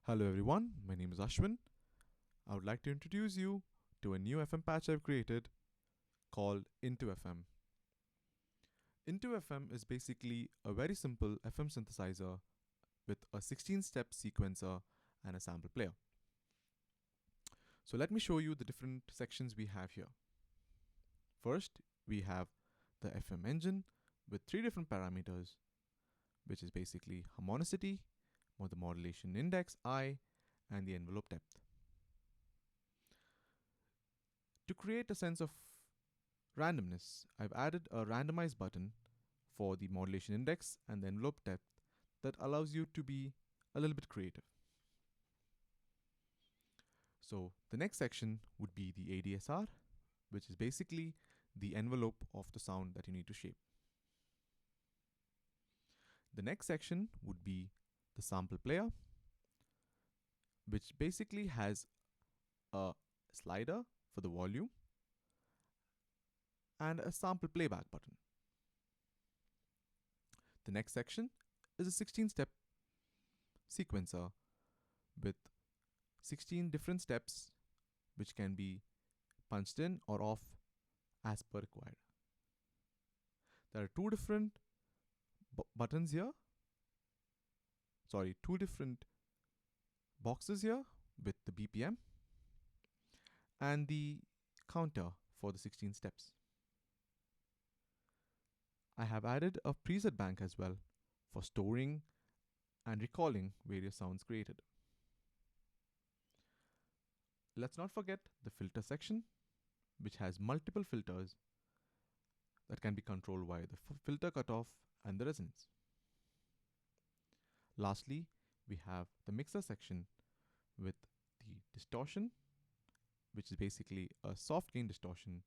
Hello everyone, my name is Ashwin. I would like to introduce you to a new FM patch I've created called Intu FM. Intu FM is basically a very simple FM synthesizer with a 16-step sequencer and a sample player. So let me show you the different sections we have here. First, we have the FM engine with three different parameters, which is basically harmonicity, or the modulation index I, and the envelope depth. To create a sense of randomness, I've added a randomize button for the modulation index and the envelope depth that allows you to be a little bit creative. So the next section would be the ADSR, which is basically the envelope of the sound that you need to shape. The next section would be the sample player, which basically has a slider for the volume and a sample playback button. The next section is a 16-step sequencer with 16 different steps which can be punched in or off as per required. There are two different buttons here. Two different boxes here with the BPM and the counter for the 16 steps. I have added a preset bank as well for storing and recalling various sounds created. Let's not forget the filter section, which has multiple filters that can be controlled via the filter cutoff and the resonance. Lastly, we have the mixer section with the distortion, which is basically a soft gain distortion,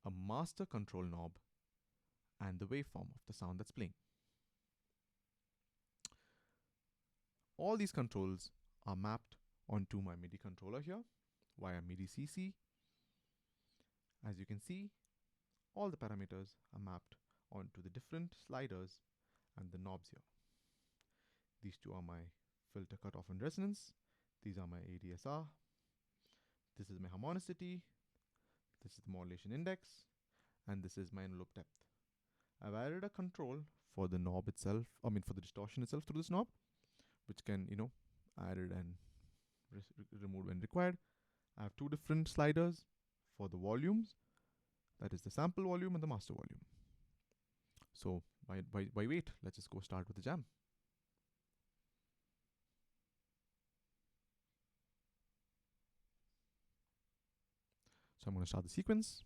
a master control knob, and the waveform of the sound that's playing. All these controls are mapped onto my MIDI controller here via MIDI CC. As you can see, all the parameters are mapped onto the different sliders and the knobs here. These two are my filter cutoff and resonance. These are my ADSR. This is my harmonicity. This is the modulation index. And this is my envelope depth. I've added a control for the knob itself, for the distortion itself through this knob, which can, added and removed when required. I have two different sliders for the volumes. That is the sample volume and the master volume. So why wait? Let's just go start with the jam. So I'm going to start the sequence.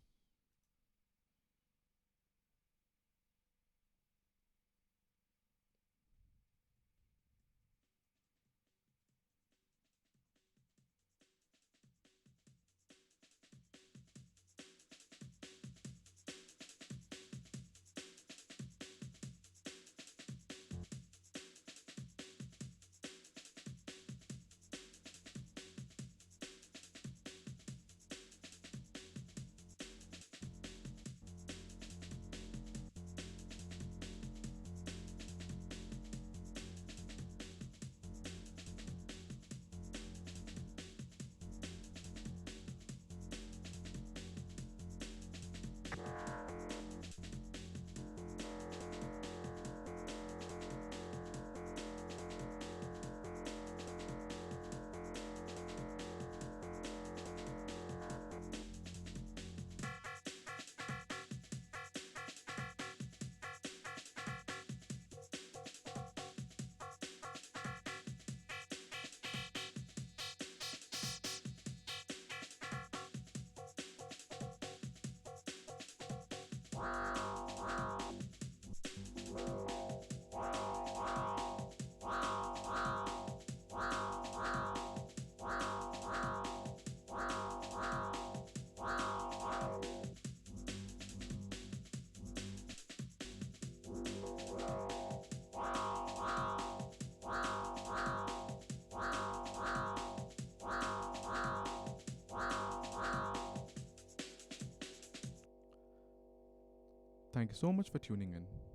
Thank you so much for tuning in.